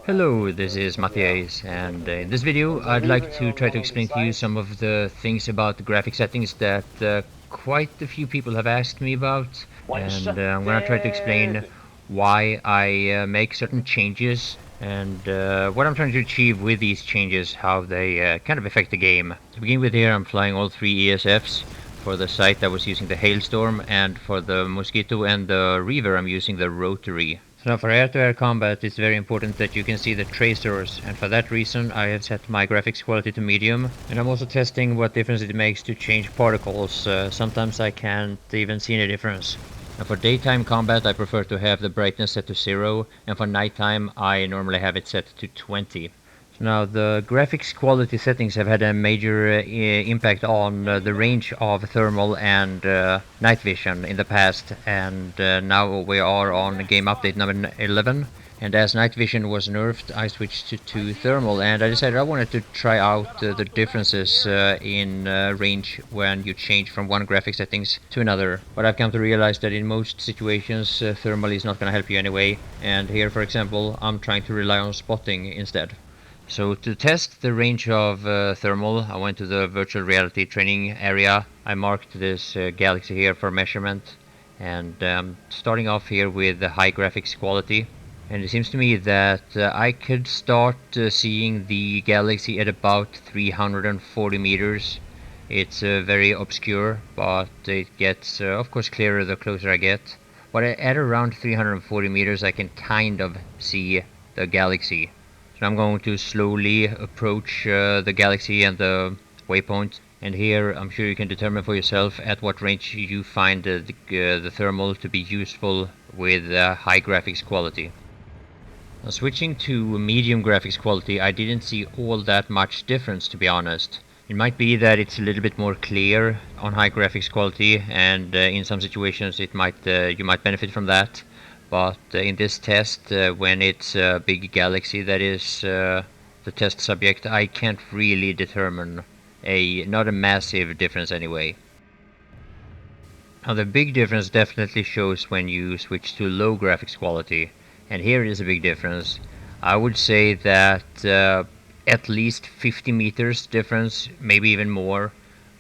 Hello, this is MattiAce, and in this video I'd like to try to explain to you some of the things about the graphic settings that quite a few people have asked me about, and I'm gonna try to explain why I make certain changes and what I'm trying to achieve with these changes, how they kind of affect the game. To begin with, here I'm flying all three ESFs. For the site I was using the Hailstorm, and for the Mosquito and the Reaver I'm using the Rotary. So now for air-to-air combat it's very important that you can see the tracers, and for that reason I have set my graphics quality to medium, and I'm also testing what difference it makes to change particles. Sometimes I can't even see any difference. And for daytime combat I prefer to have the brightness set to 0, and for nighttime I normally have it set to 20. Now, the graphics quality settings have had a major impact on the range of thermal and night vision in the past, and now we are on game update number 11. And as night vision was nerfed, I switched to thermal, and I decided I wanted to try out the differences in range when you change from one graphic settings to another. But I've come to realize that in most situations thermal is not going to help you anyway, and here, for example, I'm trying to rely on spotting instead. So to test the range of thermal, I went to the virtual reality training area. I marked this galaxy here for measurement, and starting off here with the high graphics quality. And it seems to me that I could start seeing the galaxy at about 340 meters. It's very obscure, but it gets of course clearer the closer I get. But at around 340 meters I can kind of see the galaxy. So I'm going to slowly approach the galaxy and the waypoint, and here I'm sure you can determine for yourself at what range you find the thermal to be useful with high graphics quality. Now, switching to medium graphics quality, I didn't see all that much difference, to be honest. It might be that it's a little bit more clear on high graphics quality, and in some situations it might you might benefit from that. But in this test, when it's a big galaxy that is the test subject, I can't really determine not a massive difference anyway. Now the big difference definitely shows when you switch to low graphics quality, and here is a big difference. I would say that at least 50 meters difference, maybe even more.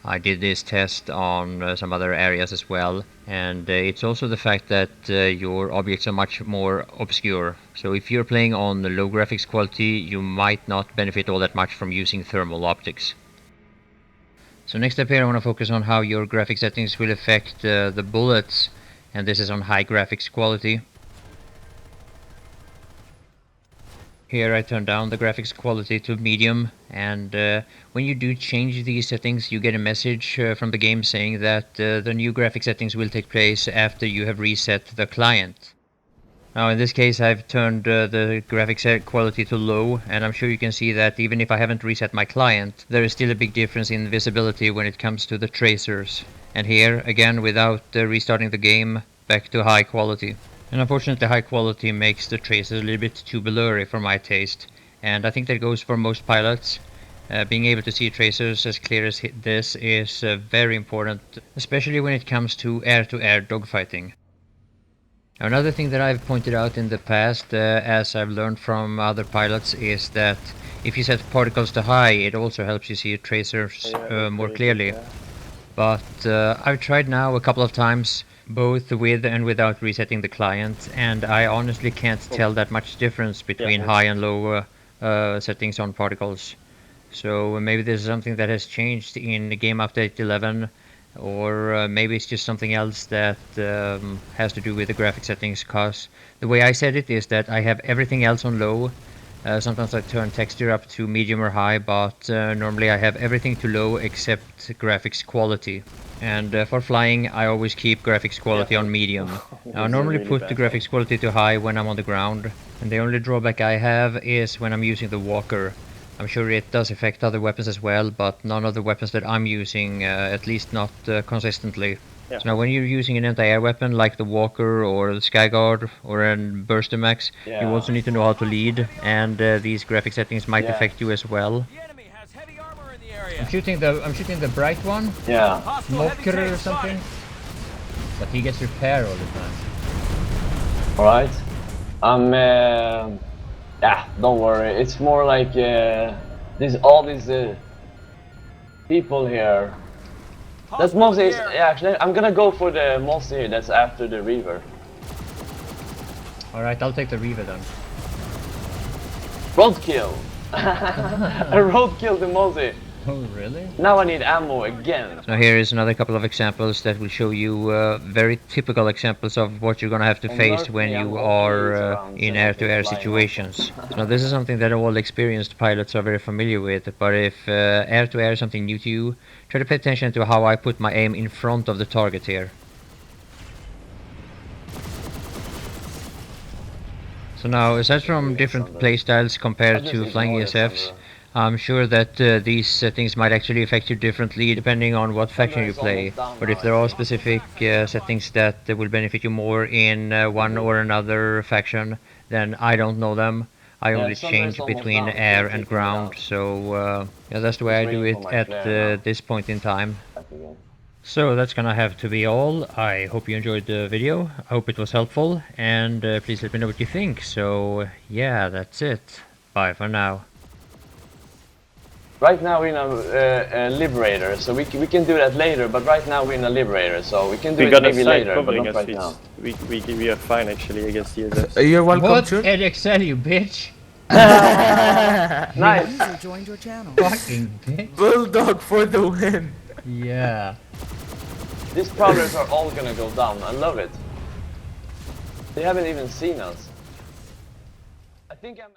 I did this test on some other areas as well, and it's also the fact that your objects are much more obscure. So if you're playing on the low graphics quality, you might not benefit all that much from using thermal optics. So next up here I want to focus on how your graphic settings will affect the bullets, and this is on high graphics quality. Here I turn down the graphics quality to medium, and when you do change these settings you get a message from the game saying that the new graphic settings will take place after you have reset the client. Now in this case I've turned the graphics quality to low, and I'm sure you can see that even if I haven't reset my client, there is still a big difference in visibility when it comes to the tracers. And here, again without restarting the game, back to high quality. And unfortunately high quality makes the tracers a little bit too blurry for my taste, and I think that goes for most pilots. Being able to see tracers as clear as this is very important, especially when it comes to air-to-air dogfighting. Another thing that I've pointed out in the past, as I've learned from other pilots, is that if you set particles to high, it also helps you see tracers more clearly. But I've tried now a couple of times, both with and without resetting the client, and I honestly can't tell that much difference between high and low settings on particles. So maybe this is something that has changed in game update 11, or maybe it's just something else that has to do with the graphic settings, cause the way I set it is that I have everything else on low. Sometimes I turn texture up to medium or high, but normally I have everything to low except graphics quality. And for flying I always keep graphics quality on medium. Now, I normally put the graphics quality to high when I'm on the ground, and the only drawback I have is when I'm using the walker. I'm sure it does affect other weapons as well, but none of the weapons that I'm using, at least not consistently. So now when you're using an anti-air weapon like the Walker or the Skyguard or an Burstamax, you also need to know how to lead, and these graphic settings might affect you as well. I'm shooting the bright one. Yeah. Mocker or something. But he gets repair all the time. Alright. Yeah, don't worry. It's more like all these people here. That mostly is actually. I'm gonna go for the mostly that's after the river. All right, I'll take the Reaver then. Roadkill. A roadkill the mostly. Oh, really? Now I need ammo again. Now here is another couple of examples that will show you very typical examples of what you're gonna have to face when you are in air-to-air situations. Now this is something that all experienced pilots are very familiar with, but if air-to-air is something new to you, try to pay attention to how I put my aim in front of the target here. So now, aside from different playstyles compared to flying ESFs, I'm sure that these settings might actually affect you differently depending on what faction you play. But if there are specific settings that will benefit you more in one or another faction, then I don't know them. I only change between air and ground, so yeah, that's the way I do it at this point in time. So that's gonna have to be all. I hope you enjoyed the video. I hope it was helpful, and please let me know what you think. So yeah, that's it. Bye for now. Right now we're in a liberator, so we can do that later. But right now we're in a liberator, so we can do it maybe later, but not right now. We are fine actually against ESF. You're welcome. What? To EdXL, you bitch! Nice. User joined your channel. Fucking bitch! Bulldog for the win. Yeah. These prowlers are all gonna go down. I love it. They haven't even seen us. I think I'm